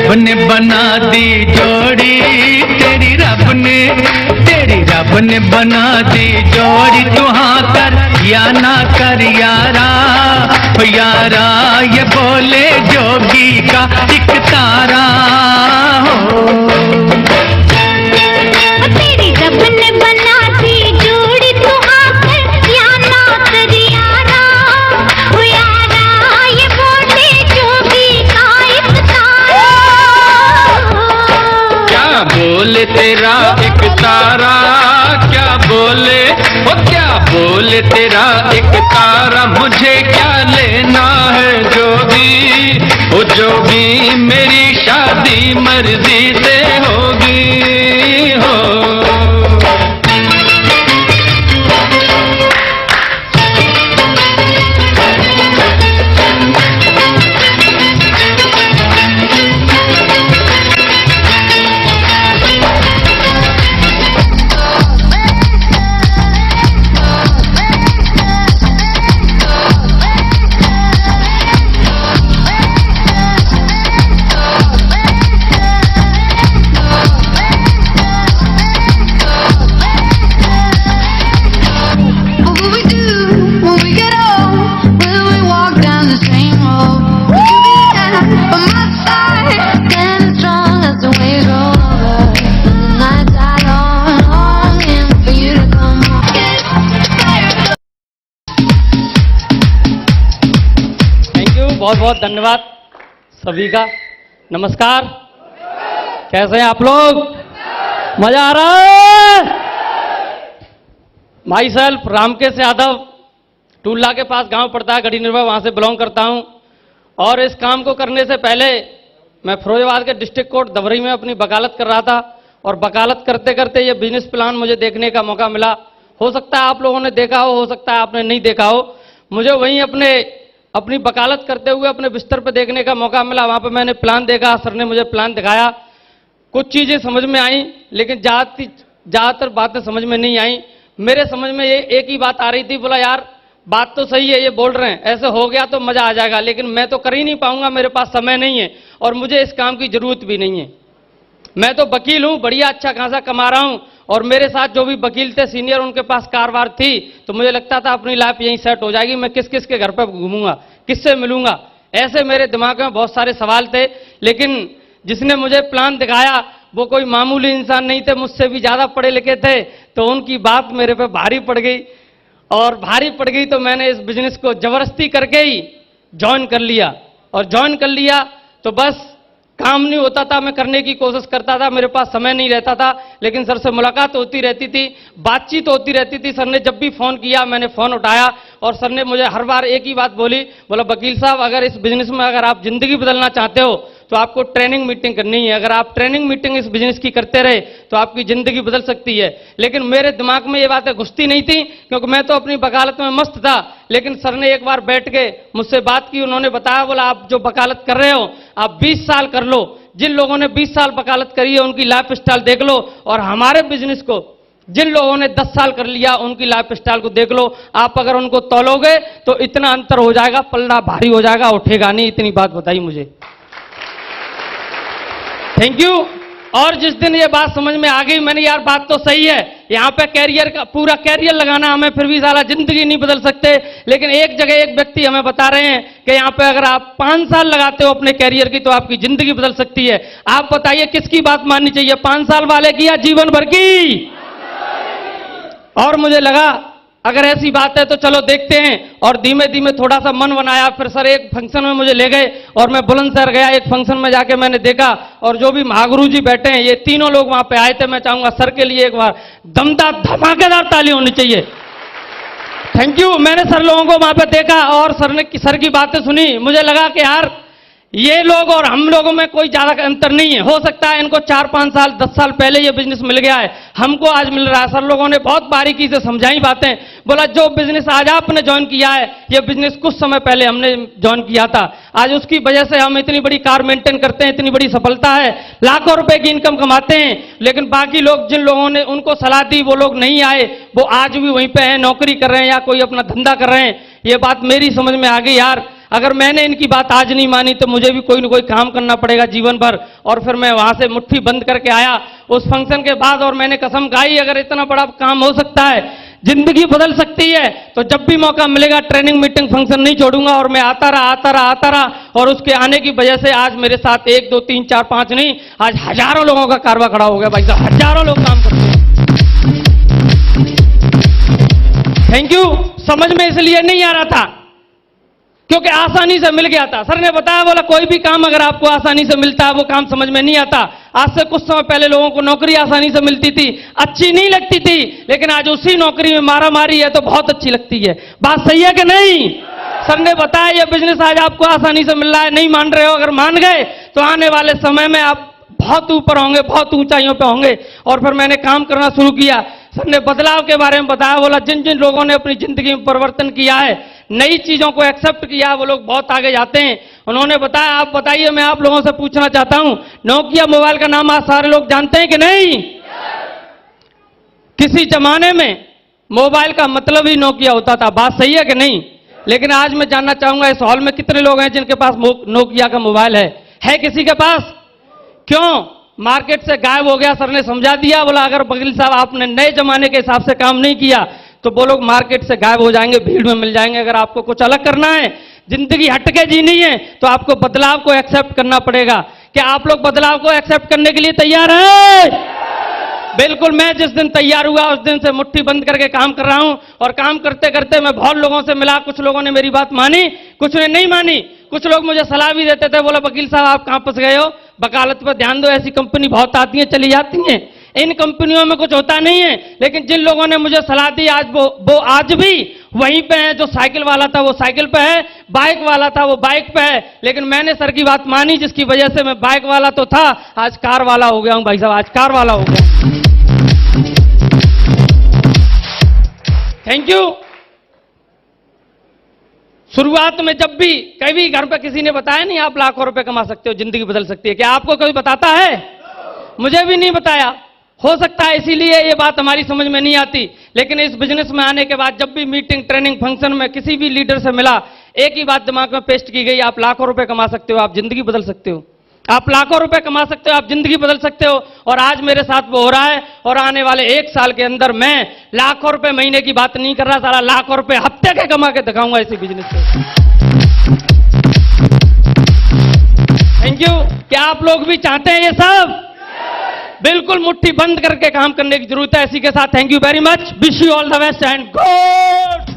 रब ने बना दी जोड़ी, तेरी रब ने बना दी जोड़ी। तू हाँ कर या ना कर यारा, यारा ये बोले जोगी का एक तारा हो। तेरी रब ने बना दी जोड़ी, तू हाँ कर या ना कर यारा, ओ यारा ये बोले जोगी का एक तारा। क्या बोले तेरा एक तारा, क्या बोले वो क्या बोले तेरा एक तारा, मुझे क्या लेना है जोगी, ओ जोगी मेरी शादी मर्जी से होगी हो। बहुत बहुत धन्यवाद सभी का। नमस्कार, कैसे हैं आप लोग? मजा आ रहा है? माई सेल्फ रामकेश यादव, टूल्ला के पास गांव पड़ता है, गढ़ी निर्भय, वहां से बिलोंग करता हूं। और इस काम को करने से पहले मैं फिरोजाबाद के डिस्ट्रिक्ट कोर्ट धवरी में अपनी वकालत कर रहा था, और वकालत करते करते ये बिजनेस प्लान मुझे देखने का मौका मिला। हो सकता है आप लोगों ने देखा हो सकता है आपने नहीं देखा हो। मुझे वहीं अपनी वकालत करते हुए अपने बिस्तर पर देखने का मौका मिला। वहां पर मैंने प्लान देखा, सर ने मुझे प्लान दिखाया, कुछ चीजें समझ में आई, लेकिन ज़्यादातर बातें समझ में नहीं आई। मेरे समझ में ये एक ही बात आ रही थी, बोला यार बात तो सही है, ये बोल रहे हैं, ऐसे हो गया तो मजा आ जाएगा, लेकिन मैं तो कर ही नहीं पाऊंगा, मेरे पास समय नहीं है और मुझे इस काम की जरूरत भी नहीं है। मैं तो वकील हूं, बढ़िया अच्छा खासा कमा रहा हूं, और मेरे साथ जो भी वकील थे सीनियर, उनके पास कार-वार थी, तो मुझे लगता था अपनी लाइफ यहीं सेट हो जाएगी, मैं किस किस के घर पर घूमूंगा, किससे मिलूंगा, ऐसे मेरे दिमाग में बहुत सारे सवाल थे। लेकिन जिसने मुझे प्लान दिखाया वो कोई मामूली इंसान नहीं थे, मुझसे भी ज़्यादा पढ़े लिखे थे, तो उनकी बात मेरे पे भारी पड़ गई, और भारी पड़ गई तो मैंने इस बिजनेस को जबरदस्ती करके ही ज्वाइन कर लिया। और ज्वाइन कर लिया तो बस काम नहीं होता था, मैं करने की कोशिश करता था, मेरे पास समय नहीं रहता था, लेकिन सर से मुलाकात होती रहती थी, बातचीत होती रहती थी। सर ने जब भी फ़ोन किया मैंने फ़ोन उठाया, और सर ने मुझे हर बार एक ही बात बोली, बोला वकील साहब अगर इस बिजनेस में अगर आप ज़िंदगी बदलना चाहते हो तो आपको ट्रेनिंग मीटिंग करनी है, अगर आप ट्रेनिंग मीटिंग इस बिजनेस की करते रहे तो आपकी ज़िंदगी बदल सकती है। लेकिन मेरे दिमाग में ये बातें घुसती नहीं थी, क्योंकि मैं तो अपनी वकालत में मस्त था। लेकिन सर ने एक बार बैठ के मुझसे बात की, उन्होंने बताया, बोला आप जो वकालत कर रहे हो आप 20 साल कर लो, जिन लोगों ने 20 साल वकालत करी है उनकी लाइफ स्टाइल देख लो, और हमारे बिजनेस को जिन लोगों ने 10 साल कर लिया उनकी लाइफ स्टाइल को देख लो, आप अगर उनको तौलोगे तो इतना अंतर हो जाएगा, पल्ला भारी हो जाएगा, उठेगा नहीं। इतनी बात बताई मुझे, थैंक यू। और जिस दिन ये बात समझ में आ गई, मैंने यार बात तो सही है, यहाँ पे कैरियर का पूरा कैरियर लगाना हमें, फिर भी साला जिंदगी नहीं बदल सकते। लेकिन एक जगह एक व्यक्ति हमें बता रहे हैं कि यहाँ पे अगर आप 5 साल लगाते हो अपने कैरियर की तो आपकी जिंदगी बदल सकती है। आप बताइए किसकी बात माननी चाहिए, 5 साल वाले की या जीवन भर की? और मुझे लगा अगर ऐसी बात है तो चलो देखते हैं, और धीमे धीमे थोड़ा सा मन बनाया। फिर सर एक फंक्शन में मुझे ले गए और मैं बुलंदशहर गया। एक फंक्शन में जाके मैंने देखा, और जो भी महागुरु जी बैठे हैं ये तीनों लोग वहां पे आए थे। मैं चाहूंगा सर के लिए एक बार दमदार धमाकेदार ताली होनी चाहिए, थैंक यू। मैंने सर लोगों को वहां पे देखा और सर की बातें सुनी, मुझे लगा कि यार ये लोग और हम लोगों में कोई ज्यादा अंतर नहीं है। हो सकता है इनको 4-5 साल 10 साल पहले ये बिजनेस मिल गया है, हमको आज मिल रहा है। सर लोगों ने बहुत बारीकी से समझाई बातें, बोला जो बिजनेस आज आपने ज्वाइन किया है ये बिजनेस कुछ समय पहले हमने ज्वाइन किया था, आज उसकी वजह से हम इतनी बड़ी कार मेंटेन करते हैं, इतनी बड़ी सफलता है, लाखों रुपए की इनकम कमाते हैं। लेकिन बाकी लोग जिन लोगों ने उनको सलाह दी वो लोग नहीं आए, वो आज भी वहीं पे हैं, नौकरी कर रहे हैं या कोई अपना धंधा कर रहे हैं। ये बात मेरी समझ में आ गई यार, अगर मैंने इनकी बात आज नहीं मानी तो मुझे भी कोई ना कोई काम करना पड़ेगा जीवन भर। और फिर मैं वहां से मुट्ठी बंद करके आया उस फंक्शन के बाद, और मैंने कसम खाई अगर इतना बड़ा काम हो सकता है, जिंदगी बदल सकती है, तो जब भी मौका मिलेगा ट्रेनिंग मीटिंग फंक्शन नहीं छोड़ूंगा। और मैं आता रहा, और उसके आने की वजह से आज मेरे साथ 1 2 3 4 5 नहीं, आज हजारों लोगों का कारवा खड़ा हो गया भाई साहब, हजारों लोग काम करते हैं। Thank you. समझ में इसलिए नहीं आ रहा था क्योंकि आसानी से मिल गया था। सर ने बताया, बोला कोई भी काम अगर आपको आसानी से मिलता है वो काम समझ में नहीं आता। आज से कुछ समय पहले लोगों को नौकरी आसानी से मिलती थी, अच्छी नहीं लगती थी, लेकिन आज उसी नौकरी में मारा मारी है तो बहुत अच्छी लगती है। बात सही है कि नहीं? सर ने बताया ये बिजनेस आज आपको आसानी से मिल रहा है, नहीं मान रहे हो, अगर मान गए तो आने वाले समय में आप बहुत ऊपर होंगे, बहुत ऊंचाइयों पे होंगे। और फिर मैंने काम करना शुरू किया। सर ने बदलाव के बारे में बताया, बोला जिन जिन लोगों ने अपनी जिंदगी में परिवर्तन किया है, नई चीजों को एक्सेप्ट किया, वो लोग बहुत आगे जाते हैं। उन्होंने बताया, आप बताइए, मैं आप लोगों से पूछना चाहता हूं, नोकिया मोबाइल का नाम आज सारे लोग जानते हैं कि नहीं? किसी जमाने में मोबाइल का मतलब ही नोकिया होता था, बात सही है कि नहीं? लेकिन आज मैं जानना चाहूंगा इस हॉल में कितने लोग हैं जिनके पास नोकिया का मोबाइल है किसी के पास? क्यों? मार्केट से गायब हो गया। सर ने समझा दिया, बोला अगर वकील साहब आपने नए जमाने के हिसाब से काम नहीं किया तो वो लोग मार्केट से गायब हो जाएंगे, भीड़ में मिल जाएंगे। अगर आपको कुछ अलग करना है, जिंदगी हटके जीनी है, तो आपको बदलाव को एक्सेप्ट करना पड़ेगा। क्या आप लोग बदलाव को एक्सेप्ट करने के लिए तैयार हैं? बिल्कुल। मैं जिस दिन तैयार हुआ उस दिन से मुट्ठी बंद करके काम कर रहा हूं, और काम करते करते मैं बहुत लोगों से मिला। कुछ लोगों ने मेरी बात मानी, कुछ ने नहीं मानी। कुछ लोग मुझे सलाह भी देते थे, बोला वकील साहब आप कहां फंस गए हो, वकालत पर ध्यान दो, ऐसी कंपनी बहुत आती है चली जाती हैं, इन कंपनियों में कुछ होता नहीं है। लेकिन जिन लोगों ने मुझे सलाह दी आज वो आज भी वहीं पे है। जो साइकिल वाला था वो साइकिल पे है, बाइक वाला था वो बाइक पे है। लेकिन मैंने सर की बात मानी, जिसकी वजह से मैं बाइक वाला तो था, आज कार वाला हो गया हूं भाई साहब, आज कार वाला हो गया। Thank you. शुरुआत में जब भी कभी घर पे किसी ने बताया नहीं आप लाखों रुपए कमा सकते हो, जिंदगी बदल सकती है, क्या आपको कोई बताता है? मुझे भी नहीं बताया। हो सकता है इसीलिए ये बात हमारी समझ में नहीं आती। लेकिन इस बिजनेस में आने के बाद जब भी मीटिंग, ट्रेनिंग, फंक्शन में किसी भी लीडर से मिला, एक ही बात दिमाग में पेस्ट की गई, आप लाखों रुपए कमा सकते हो, आप जिंदगी बदल सकते हो, आप लाखों रुपए कमा सकते हो, आप जिंदगी बदल सकते हो। और आज मेरे साथ वो हो रहा है। और आने वाले 1 साल के अंदर मैं लाखों रुपए महीने की बात नहीं कर रहा, सारा लाखों रुपए हफ्ते के कमा के दिखाऊंगा इसी बिजनेस से। Thank you. क्या आप लोग भी चाहते हैं ये सब? बिल्कुल मुट्ठी बंद करके काम करने की जरूरत है। इसी के साथ thank you very much, wish you all the best and good.